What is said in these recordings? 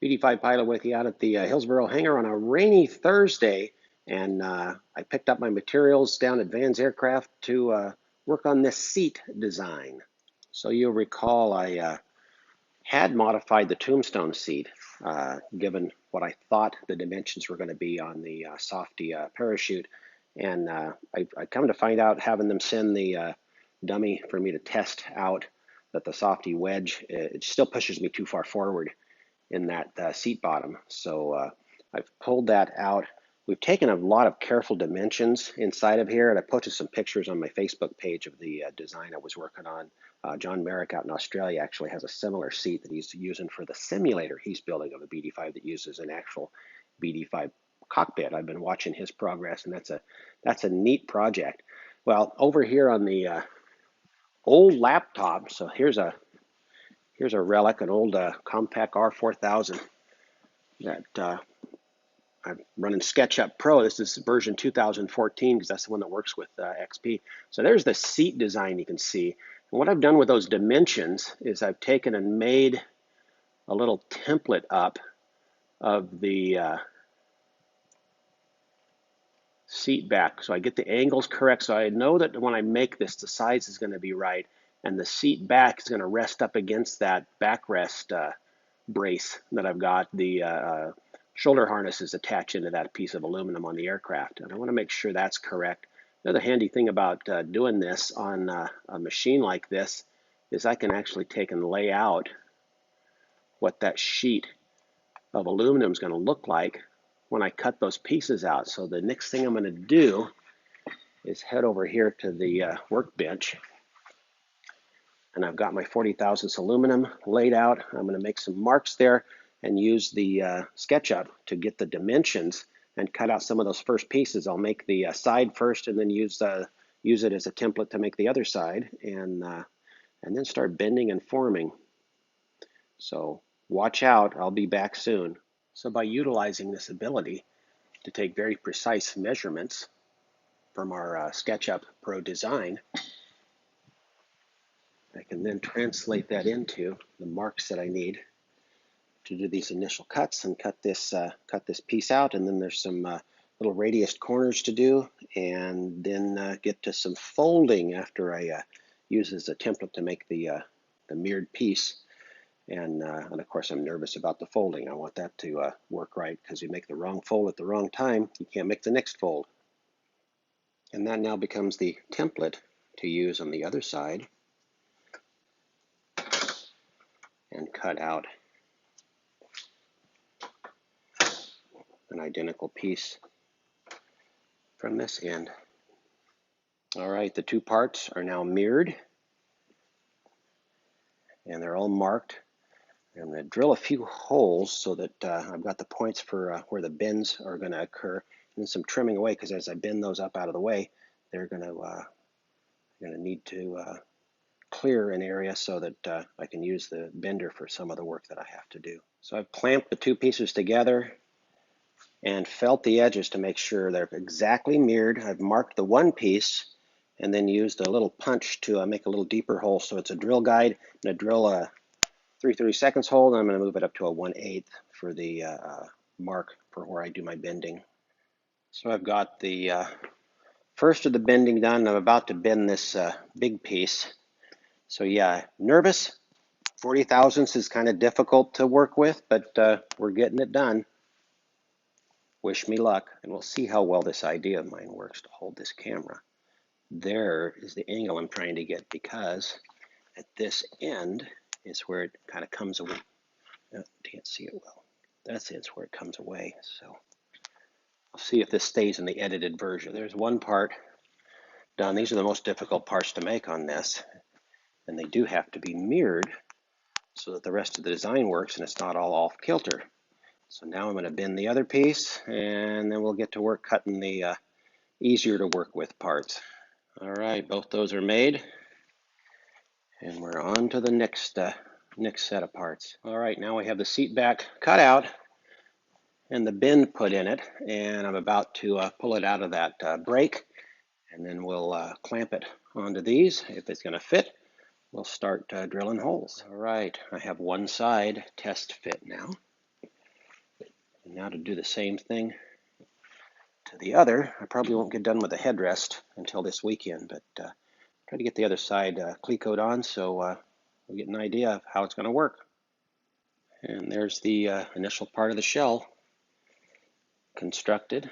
BD5 pilot with you out at the Hillsboro hangar on a rainy Thursday, and I picked up my materials down at Van's Aircraft to work on this seat design. So you'll recall I had modified the tombstone seat, given what I thought the dimensions were going to be on the Softie parachute, and I come to find out, having them send the dummy for me to test out, that the Softie Wedge, it still pushes me too far forward in that seat bottom. So I've pulled that out. We've taken a lot of careful dimensions inside of here, and I posted some pictures on my Facebook page of the design I was working on. John Merrick out in Australia actually has a similar seat that he's using for the simulator he's building of a BD5 that uses an actual BD5 cockpit. I've been watching his progress, and that's a neat project. Well, over here on the old laptop, so here's a relic, an old Compaq R4000 that I'm running SketchUp Pro. This is version 2014 because that's the one that works with XP. So there's the seat design you can see. And what I've done with those dimensions is I've taken and made a little template up of the seat back. So I get the angles correct. So I know that when I make this, the size is going to be right. And the seat back is going to rest up against that backrest brace that I've got. The shoulder harness is attached into that piece of aluminum on the aircraft, and I want to make sure that's correct. The other handy thing about doing this on a machine like this is I can actually take and lay out what that sheet of aluminum is going to look like when I cut those pieces out. So the next thing I'm going to do is head over here to the workbench, and I've got my 40 thousandths aluminum laid out. I'm going to make some marks there and use the Sketchup to get the dimensions and cut out some of those first pieces. I'll make the side first, and then use it as a template to make the other side, and then start bending and forming. So watch out, I'll be back soon. So by utilizing this ability to take very precise measurements from our SketchUp Pro design, I can then translate that into the marks that I need to do these initial cuts and cut this piece out. And then there's some little radius corners to do, and then get to some folding after I use as a template to make the mirrored piece. And of course, I'm nervous about the folding. I want that to work right, because you make the wrong fold at the wrong time, you can't make the next fold. And that now becomes the template to use on the other side and cut out an identical piece from this end. All right, the two parts are now mirrored, and they're all marked. I'm going to drill a few holes so that I've got the points for where the bends are going to occur, and then some trimming away, because as I bend those up out of the way, they're going to need to clear an area so that I can use the bender for some of the work that I have to do. So I've clamped the two pieces together and felt the edges to make sure they're exactly mirrored. I've marked the one piece and then used a little punch to make a little deeper hole. So it's a drill guide. I'm going to drill a 3/32 hole, and I'm going to move it up to a 1/8 for the mark for where I do my bending. So I've got the first of the bending done. I'm about to bend this big piece. So yeah, nervous. 40 thousandths is kind of difficult to work with, but we're getting it done. Wish me luck, and we'll see how well this idea of mine works to hold this camera. There is the angle I'm trying to get, because at this end is where it kind of comes away. Oh, can't see it well. That's where it comes away. So I'll see if this stays in the edited version. There's one part done. These are the most difficult parts to make on this, and they do have to be mirrored so that the rest of the design works and it's not all off kilter. So now I'm going to bend the other piece, and then we'll get to work cutting the easier to work with parts. All right, both those are made, and we're on to the next set of parts. All right, now we have the seat back cut out and the bend put in it, and I'm about to pull it out of that brake, and then we'll clamp it onto these. If it's going to fit, we'll start drilling holes. All right, I have one side test fit now. Now to do the same thing to the other. I probably won't get done with the headrest until this weekend, but try to get the other side cleat on so we get an idea of how it's going to work. And there's the initial part of the shell constructed.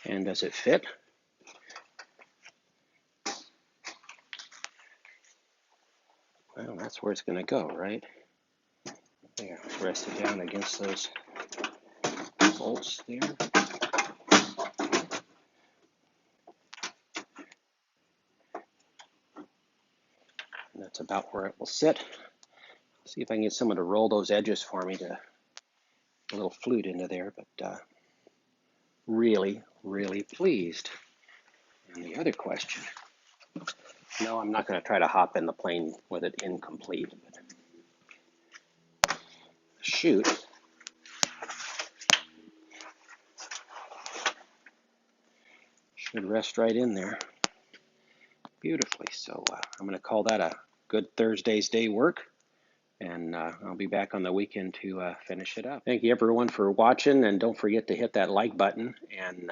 And does it fit? Well, that's where it's going to go, right? There, rest it down against those bolts there. And that's about where it will sit. See if I can get someone to roll those edges for me to a little flute into there, but really, really pleased. And the other question, no, I'm not going to try to hop in the plane with it incomplete. But shoot. Should rest right in there beautifully. So I'm going to call that a good Thursday's day work. And I'll be back on the weekend to finish it up. Thank you everyone for watching, and don't forget to hit that like button, and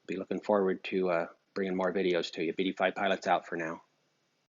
be looking forward to bringing more videos to you. BD5 Pilot's out for now.